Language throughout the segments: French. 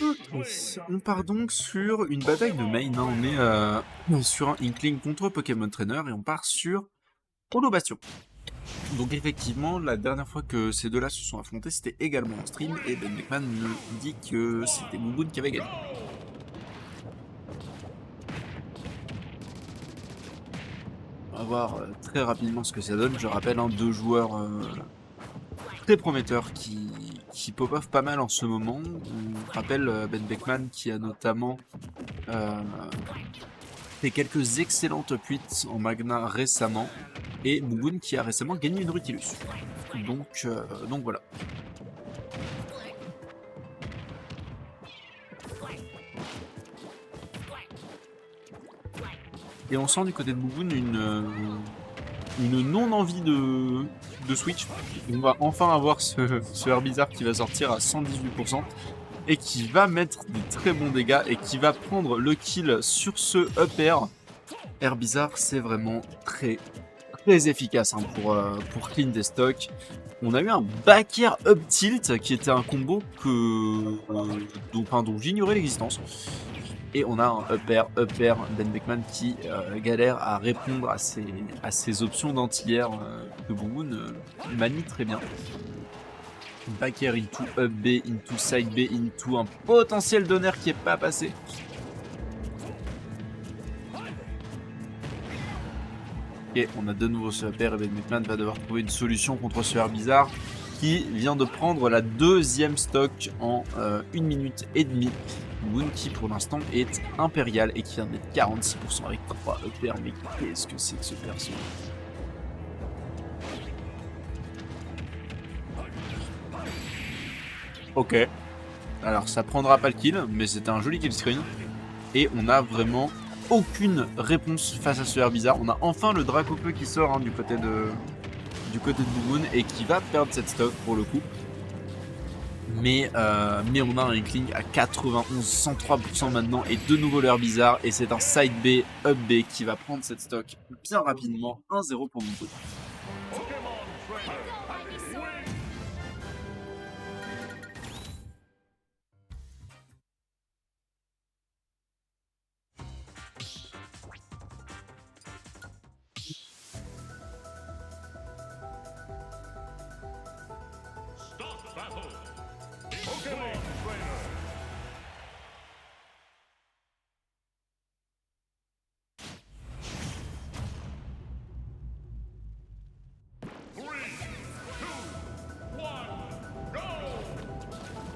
Ok, on part donc sur une bataille de main, hein. On est sur un Inkling contre Pokémon Trainer et on part sur Holo Bastion. Donc effectivement, la dernière fois que ces deux-là se sont affrontés, c'était également en stream et Ben McMahon me dit que c'était Mouboun qui avait gagné. On va voir très rapidement ce que ça donne. Je rappelle, hein, deux joueurs très prometteurs qui pop-off pas mal en ce moment. On rappelle Ben Beckman qui a notamment fait quelques excellentes upbeats en Magna récemment et Mouboun qui a récemment gagné une Rutilus. Donc voilà. Et on sent du côté de Mouboun une non-envie de switch. On va enfin avoir ce Herbizarre qui va sortir à 118% et qui va mettre des très bons dégâts et qui va prendre le kill sur ce up air. Herbizarre, c'est vraiment très efficace, hein, pour clean des stocks. On a eu un back air up tilt qui était un combo dont j'ignorais l'existence. Et on a un up air Ben Beckman qui galère à répondre à ces options d'anti-air que Boomoon manie très bien. Back air into up B, into side B, into un potentiel donner qui est pas passé. Et on a de nouveau ce up air et Ben Beckman va devoir trouver une solution contre ce Herbizarre qui vient de prendre la deuxième stock en 1 minute et demie. Moon qui pour l'instant est impérial et qui vient d'être 46% avec 3 EPR. Mais qu'est-ce que c'est que ce perso? Ok. Alors ça prendra pas le kill, mais c'était un joli kill screen. Et on a vraiment aucune réponse face à ce Herbizarre. On a enfin le Dracofeu qui sort, hein, du côté de Boomoon et qui va perdre cette stock pour le coup. Mais on a un Inkling à 91, 103% maintenant et de nouveau le Herbizarre et c'est un side B, up B qui va prendre cette stock bien rapidement. 1-0 pour Mouboun.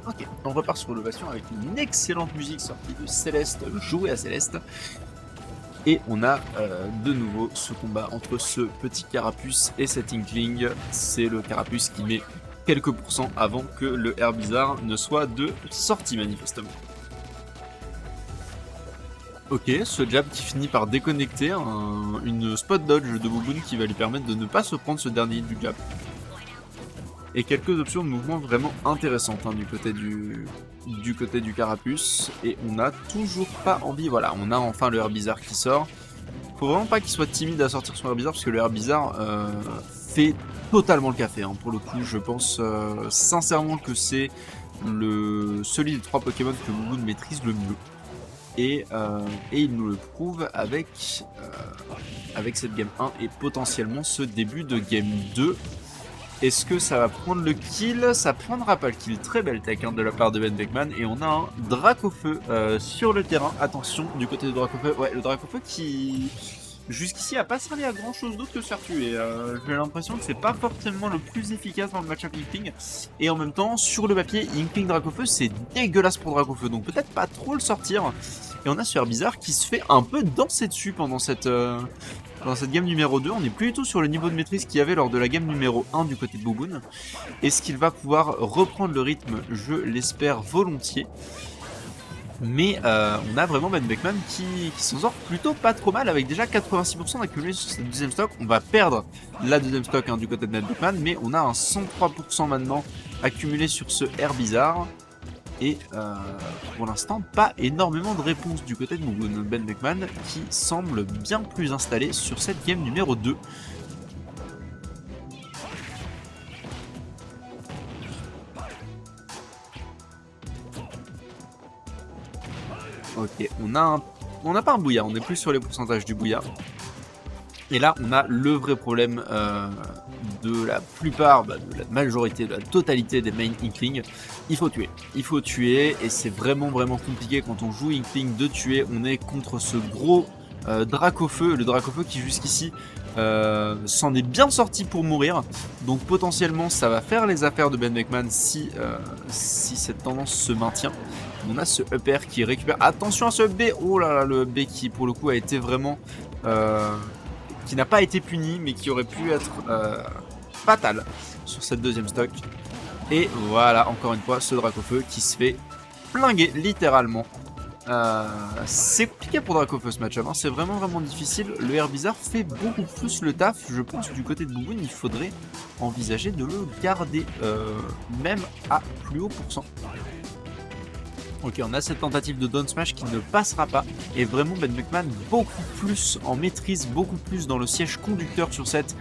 Ok, on repart sur l'ovation avec une excellente musique sortie de Céleste, jouée à Céleste. Et on a de nouveau ce combat entre ce petit Carapuce et cet Inkling. C'est le Carapuce qui met quelques pourcents avant que le Herbizarre ne soit de sortie manifestement. Ok, ce jab qui finit par déconnecter une spot dodge de Booboon qui va lui permettre de ne pas se prendre ce dernier hit du jab. Et quelques options de mouvement vraiment intéressantes, hein, du côté du Carapuce. Et on n'a toujours pas envie, voilà, on a enfin le Herbizarre qui sort. Faut vraiment pas qu'il soit timide à sortir son Herbizarre parce que le Herbizarre fait totalement le café, hein. Pour le coup, je pense sincèrement que c'est celui des 3 Pokémon que Booboon maîtrise le mieux. Et il nous le prouve avec cette game 1 et potentiellement ce début de game 2. Est-ce que ça va prendre le kill? Ça prendra pas le kill. Très belle tech, hein, de la part de Ben Beckman. Et on a un Dracofeu sur le terrain. Attention, du côté de Dracofeu. Ouais, le Dracofeu qui, jusqu'ici, a pas servi à grand chose d'autre que se faire tuer. J'ai l'impression que c'est pas forcément le plus efficace dans le match-up Inkling. Et en même temps, sur le papier, Inkling Dracofeu, c'est dégueulasse pour Dracofeu. Donc peut-être pas trop le sortir. Et on a ce Herbizarre qui se fait un peu danser dessus pendant cette game numéro 2. On n'est plus du tout sur le niveau de maîtrise qu'il y avait lors de la game numéro 1 du côté de Booboon. Est-ce qu'il va pouvoir reprendre le rythme? Je l'espère volontiers. Mais on a vraiment Ben Beckman qui s'en sort plutôt pas trop mal avec déjà 86% d'accumulé sur cette deuxième stock. On va perdre la deuxième stock, hein, du côté de Ben Beckman, mais on a un 103% maintenant accumulé sur ce Herbizarre. Et pour l'instant, pas énormément de réponses du côté de Mouboun. Ben Beckman qui semble bien plus installé sur cette game numéro 2. Ok, on n'a pas un bouillard, on est plus sur les pourcentages du bouillard. Et là, on a le vrai problème de la plupart, de la majorité, de la totalité des main Inkling. Il faut tuer. Il faut tuer, et c'est vraiment compliqué quand on joue Inkling de tuer. On est contre ce gros Dracofeu, le Dracofeu qui jusqu'ici s'en est bien sorti pour mourir. Donc potentiellement, ça va faire les affaires de Ben Beckman si cette tendance se maintient. On a ce upper qui récupère. Attention à ce up B. Oh là là, le up B qui pour le coup a été vraiment... qui n'a pas été puni, mais qui aurait pu être fatal sur cette deuxième stock. Et voilà, encore une fois, ce Dracofeu qui se fait flinguer, littéralement. C'est compliqué pour Dracofeu ce match-up, hein. C'est vraiment difficile. Le Herbizarre fait beaucoup plus le taf. Je pense que du côté de Bouboune, il faudrait envisager de le garder, même à plus haut pourcent. Ok, on a cette tentative de down smash qui ne passera pas. Et vraiment, Ben Beckman beaucoup plus en maîtrise, beaucoup plus dans le siège conducteur sur cette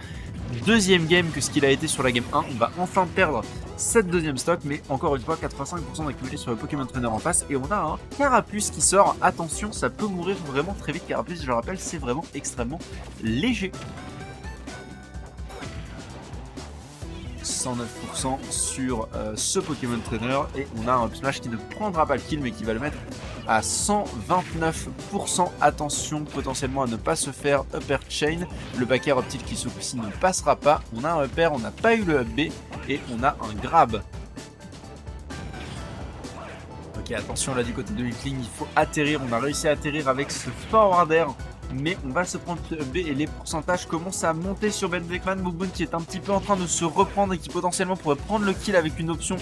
deuxième game que ce qu'il a été sur la game 1. On va enfin perdre cette deuxième stock, mais encore une fois, 85% d'accumulé sur le Pokémon Trainer en face. Et on a un Carapuce qui sort. Attention, ça peut mourir vraiment très vite. Carapuce, je le rappelle, c'est vraiment extrêmement léger. 109% sur ce Pokémon Trainer, et on a un up smash qui ne prendra pas le kill mais qui va le mettre à 129%. Attention potentiellement à ne pas se faire upper chain. Le back air optique qui ce ne passera pas. On a un upper, on n'a pas eu le up B, et on a un grab. Ok, attention là du côté de Inkling, il faut atterrir. On a réussi à atterrir avec ce forward air, mais on va se prendre le B, et les pourcentages commencent à monter sur Ben Beckman. Bouboune qui est un petit peu en train de se reprendre et qui potentiellement pourrait prendre le kill avec une option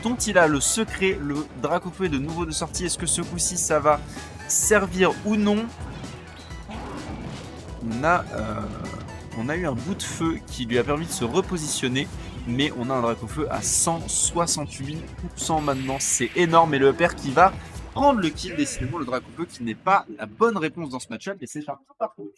dont il a le secret. Le Dracofeu est de nouveau de sortie. Est-ce que ce coup-ci ça va servir ou non? On a eu un bout de feu qui lui a permis de se repositionner, mais on a un Dracofeu à 168% maintenant. C'est énorme, et le upper qui va prendre le kill. Décidément, le Dracofeu qui n'est pas la bonne réponse dans ce match-up, et c'est parti par contre.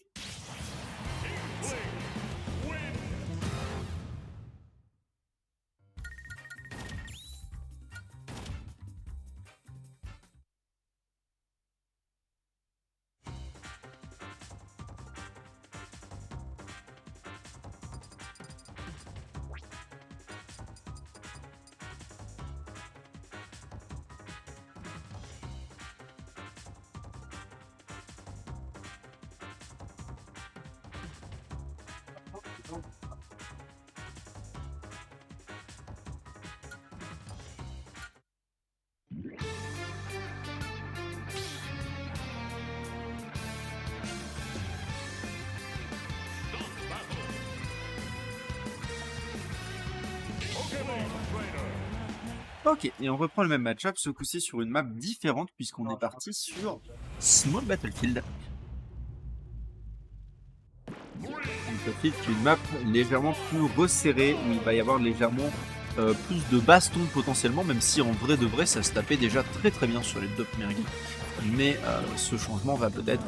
Ok, et on reprend le même match-up, ce coup-ci sur une map différente, puisqu'on est parti sur Small Battlefield. Battlefield qui est une map légèrement plus resserrée, où il va y avoir légèrement plus de baston potentiellement, même si en vrai de vrai ça se tapait déjà très bien sur les deux premières games. Mais ce changement va peut-être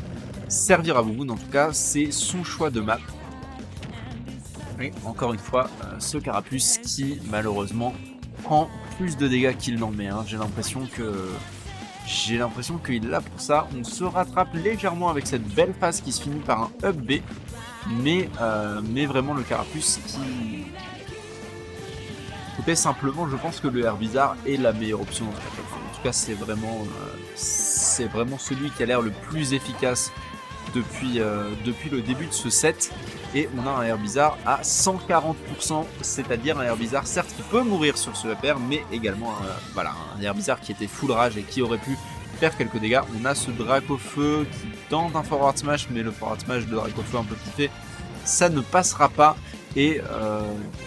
servir à Bouboune, en tout cas c'est son choix de map. Et encore une fois, ce Carapuce qui malheureusement prend plus de dégâts qu'il n'en met, hein. J'ai l'impression qu'il est là pour ça. On se rattrape légèrement avec cette belle phase qui se finit par un up B, mais vraiment le Carapuce qui coûtait simplement. Je pense que le Herbizarre est la meilleure option dans cette plateforme. En tout cas, c'est vraiment celui qui a l'air le plus efficace depuis le début de ce set. Et on a un Herbizarre à 140%, c'est-à-dire un Herbizarre certes qui peut mourir sur ce upper, mais également un Herbizarre qui était full rage et qui aurait pu faire quelques dégâts. On a ce Dracofeu qui tente un forward smash, mais le forward smash de Dracofeu un peu piffé, ça ne passera pas. Et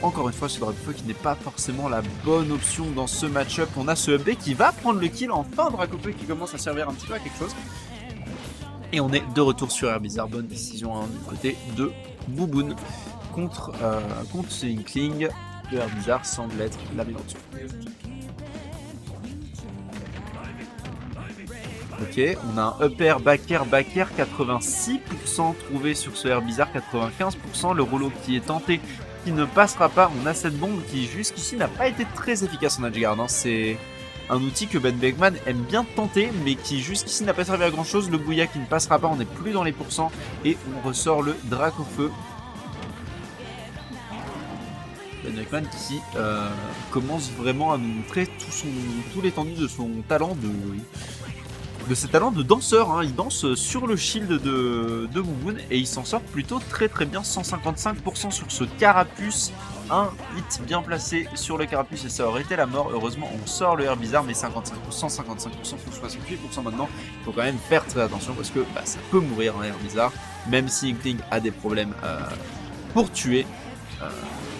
encore une fois, ce Dracofeu qui n'est pas forcément la bonne option dans ce match-up. On a ce B qui va prendre le kill, enfin Dracofeu qui commence à servir un petit peu à quelque chose. Et on est de retour sur Herbizarre. Bonne décision du côté de Bouboune contre ce Inkling. Le Herbizarre semble être la meilleure option. Ok, on a un upper, back air, 86% trouvé sur ce Herbizarre, 95%. Le rouleau qui est tenté, qui ne passera pas. On a cette bombe qui jusqu'ici n'a pas été très efficace en edgeguard, hein. un outil que Ben Beckman aime bien tenter, mais qui jusqu'ici n'a pas servi à grand chose. Le Bouya qui ne passera pas, on n'est plus dans les pourcents, et on ressort le Dracofeu. Ben Beckman qui commence vraiment à nous montrer tout l'étendue de son talent de ses talents de danseur, hein. Il danse sur le shield de Bouboune et il s'en sort plutôt très bien, 155% sur ce carapuce, un hit bien placé sur le carapuce et ça aurait été la mort. Heureusement on sort le air bizarre, mais 55%, 55% sur 68% maintenant, il faut quand même faire très attention parce que ça peut mourir un air bizarre, même si Inkling a des problèmes pour tuer.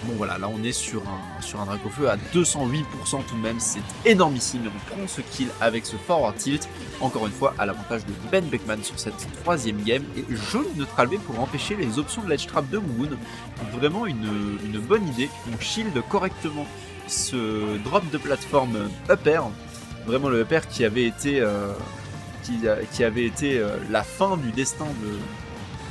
Bon voilà, là on est sur un Dracofeu à 208% tout de même, c'est énormissime et on prend ce kill avec ce forward tilt, encore une fois à l'avantage de Ben Beckman sur cette troisième game, et joli neutral B pour empêcher les options de ledge trap de Moon. Vraiment une bonne idée, on shield correctement ce drop de plateforme up air, vraiment le up air qui avait été, la fin du destin de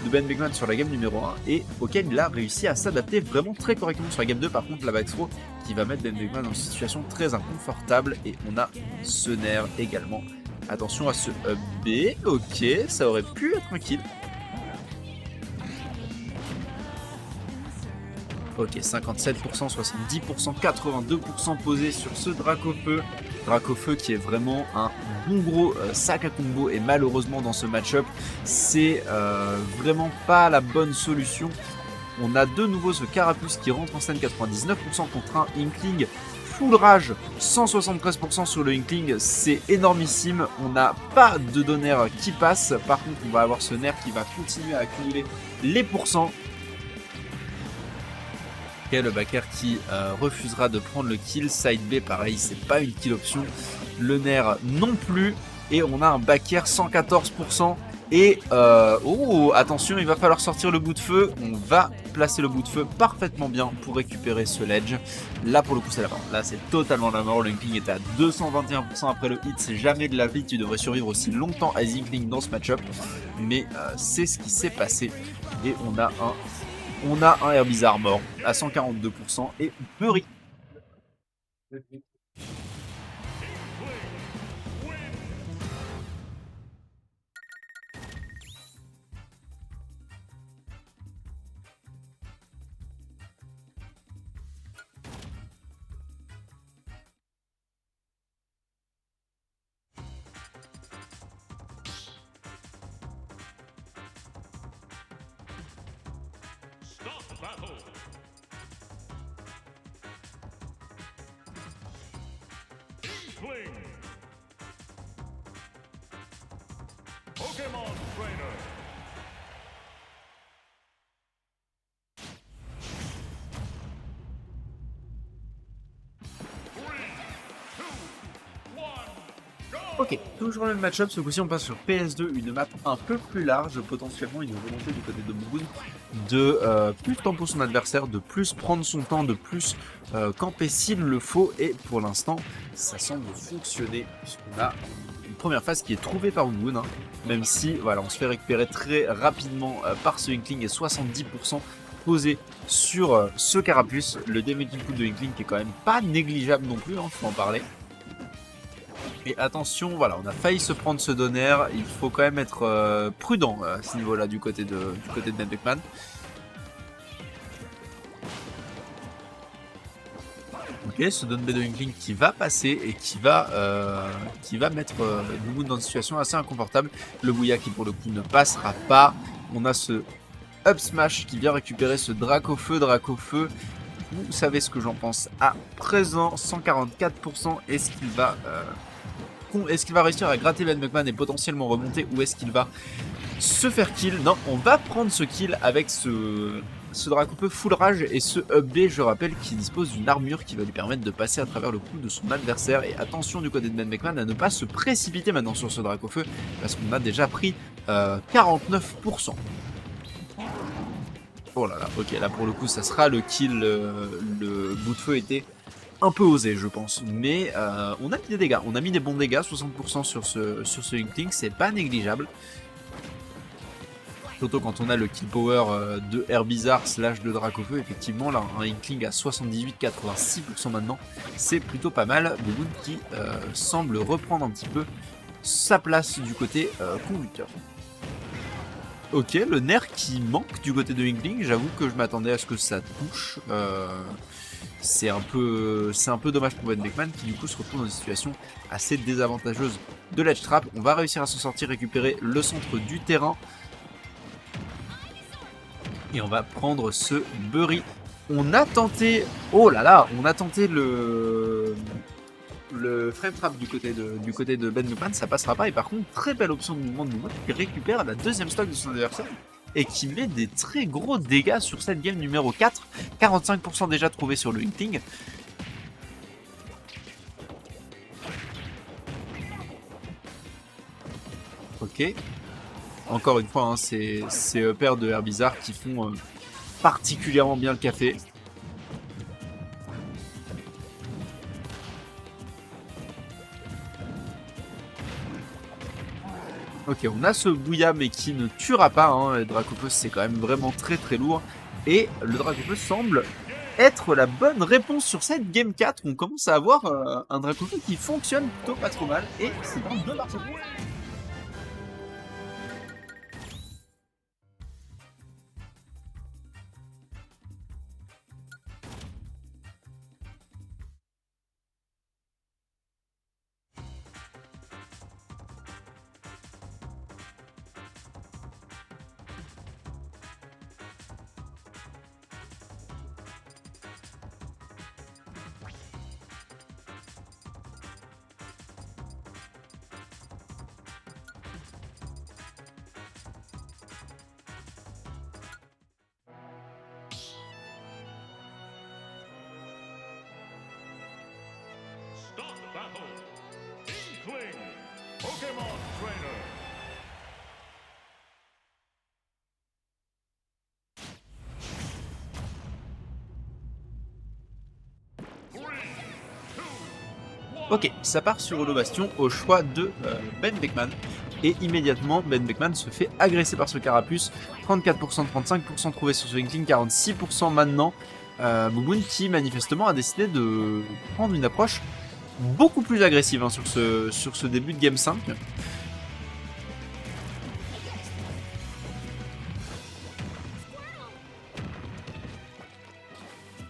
Ben Beckman sur la game numéro 1 et auquel il a réussi à s'adapter vraiment très correctement sur la game 2. Par contre la back throw qui va mettre Ben Beckman dans une situation très inconfortable, et on a ce nerf également. Attention à ce up B, ok, ça aurait pu être un kill. Ok, 57%, 70%, 82% posé sur ce Dracofeu. Dracofeu qui est vraiment un bon gros sac à combo, et malheureusement dans ce match-up, c'est vraiment pas la bonne solution. On a de nouveau ce carapuce qui rentre en scène, 99% contre un Inkling. Full rage, 173% sur le Inkling, c'est énormissime. On n'a pas de donner qui passe, par contre on va avoir ce nerf qui va continuer à accumuler les pourcents. Le backer qui refusera de prendre le kill. Side B pareil, c'est pas une kill option, le nerf non plus, et on a un backer 114%. Et oh attention, il va falloir sortir le bout de feu. On va placer le bout de feu parfaitement bien pour récupérer ce ledge. Là pour le coup c'est la mort, là c'est totalement la mort. Le Inkling était à 221% après le hit, c'est jamais de la vie, tu devrais survivre aussi longtemps à Inkling dans ce match-up, mais c'est ce qui s'est passé, et on a un air bizarre mort à 142% et Murray. Pokémon Trainer. Ok, toujours le même match-up, ce coup-ci on passe sur PS2, une map un peu plus large, potentiellement une volonté du côté de Bouboune de plus tempo son adversaire, de plus prendre son temps, de plus camper s'il le faut, et pour l'instant ça semble fonctionner puisqu'on a une première phase qui est trouvée par Bouboune, hein, même si voilà, on se fait récupérer très rapidement par ce Inkling et 70% posé sur ce carapuce. Le damage input de Inkling qui est quand même pas négligeable non plus, hein, faut en parler. Et attention, voilà, on a failli se prendre ce donner, il faut quand même être prudent à ce niveau-là du côté de Ben Beckman. Ok, ce don B de Inkling qui va passer et qui va mettre Bouboune dans une situation assez inconfortable. Le Bouya qui pour le coup ne passera pas. On a ce up smash qui vient récupérer ce Dracofeu. Vous savez ce que j'en pense à présent, 144%. Est-ce qu'il va réussir à gratter Ben Beckman et potentiellement remonter, ou est-ce qu'il va se faire kill? Non, on va prendre ce kill avec ce Dracofeu full rage et ce up B, je rappelle, qui dispose d'une armure qui va lui permettre de passer à travers le cou de son adversaire. Et attention du côté de Ben Beckman à ne pas se précipiter maintenant sur ce Dracofeu, parce qu'on a déjà pris 49%. Oh là là, ok, là pour le coup ça sera le kill, le bout de feu était un peu osé je pense, mais on a mis des dégâts, on a mis des bons dégâts, 60% sur ce Inkling, c'est pas négligeable. Surtout quand on a le kill power de Herbizarre slash de Dracofeu, effectivement, là, un Inkling à 78-86% maintenant, c'est plutôt pas mal. Bouboune qui semble reprendre un petit peu sa place du côté conducteur. Ok, le nerf qui manque du côté de Inkling, j'avoue que je m'attendais à ce que ça touche. C'est un peu dommage pour Ben Beckman qui du coup se retrouve dans une situation assez désavantageuse de l'edge trap. On va réussir à s'en sortir, récupérer le centre du terrain. Et on va prendre ce Bury. On a tenté, oh là là, on a tenté le frame trap du côté de Ben Beckman, ça passera pas. Et par contre, très belle option de mouvement de Moumou qui récupère la deuxième stock de son adversaire et qui met des très gros dégâts sur cette game numéro 4. 45% déjà trouvé sur le Inkling. Ok. Encore une fois, hein, c'est paires de Herbizarre qui font particulièrement bien le café. Ok, on a ce Bouya mais qui ne tuera pas, hein. Le Dracofeu c'est quand même vraiment très très lourd. Et le Dracofeu semble être la bonne réponse sur cette game 4. On commence à avoir un Dracofeu qui fonctionne plutôt pas trop mal. Et c'est dans deux marches. Start battle. Inkling, Pokemon Trainer. Ok, ça part sur Holo Bastion au choix de Ben Beckman. Et immédiatement, Ben Beckman se fait agresser par ce Carapuce. 34%, 35% trouvé sur ce Inkling, 46% maintenant. Bouboune qui manifestement a décidé de prendre une approche beaucoup plus agressive hein, sur ce début de Game 5. Et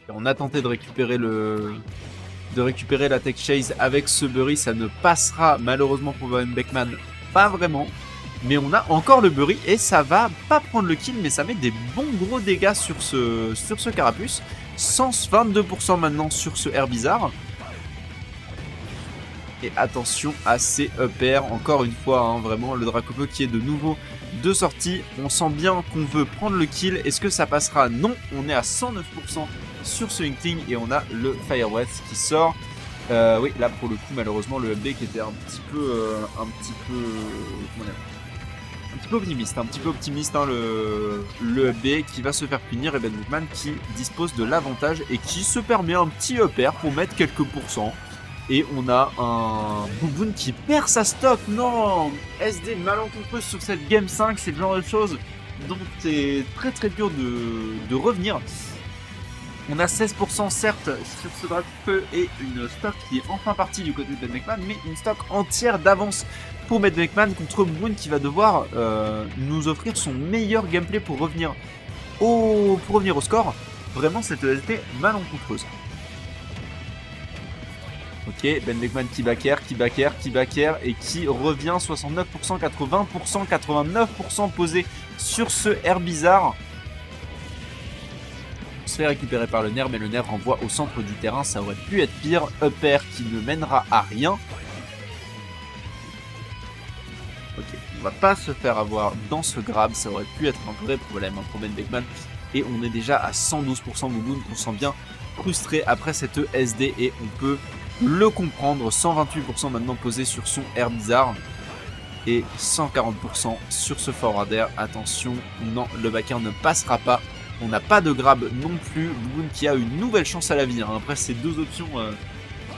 on a tenté de récupérer la Tech Chase avec ce Bury, ça ne passera malheureusement pour Ben Beckman, pas vraiment. Mais on a encore le Bury et ça va pas prendre le kill, mais ça met des bons gros dégâts sur ce Carapuce. 122% maintenant sur ce Herbizarre. Et attention à ces EPR, encore une fois, hein, vraiment le Dracofeu qui est de nouveau de sortie. On sent bien qu'on veut prendre le kill. Est-ce que ça passera? Non, on est à 109% sur ce Inkling et on a le Fire Breath qui sort. Oui, là pour le coup, malheureusement, le update qui était un petit peu optimiste, hein, le update qui va se faire punir et Ben Beckman qui dispose de l'avantage et qui se permet un petit EPR pour mettre quelques pourcents. Et on a un Bouboune qui perd sa stock. Non, SD malencontreuse sur cette game 5, c'est le genre de choses dont c'est très très dur de revenir. On a 16% certes sur ce Dracofeu et une stock qui est enfin partie du côté de Ben Beckman, mais une stock entière d'avance pour Ben Beckman contre Bouboune qui va devoir nous offrir son meilleur gameplay pour revenir au score. Vraiment cette SD malencontreuse. Ok, Ben Beckman qui backer et qui revient 69%, 80%, 89% posé sur ce Herbizarre. Se fait récupérer par le nerf, mais le nerf renvoie au centre du terrain, ça aurait pu être pire. Upper qui ne mènera à rien. Ok, on va pas se faire avoir dans ce grab, ça aurait pu être un vrai problème pour Ben Beckman. Et on est déjà à 112% Bouboune, on sent bien frustré après cette SD et on peut le comprendre. 128% maintenant posé sur son Herbizarre et 140% sur ce forwarder. Attention, non, le backer ne passera pas. On n'a pas de grab non plus. Bouboune qui a une nouvelle chance à la vie. Hein. Après ces deux options,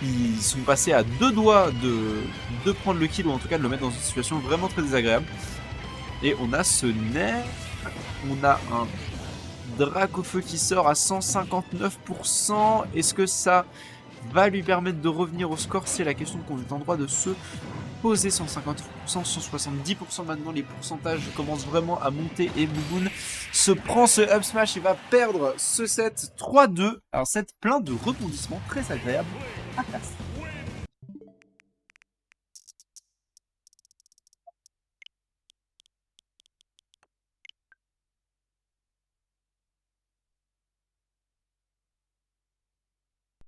ils sont passés à deux doigts de prendre le kill ou en tout cas de le mettre dans une situation vraiment très désagréable. Et on a ce nerf On a un Dracofeu qui sort à 159%. Est-ce que ça va lui permettre de revenir au score? C'est la question qu'on est en droit de se poser. 150%, 170% maintenant. Les pourcentages commencent vraiment à monter. Et Bouboune se prend ce up smash et va perdre ce set 3-2. Alors set plein de rebondissements très agréables à faire.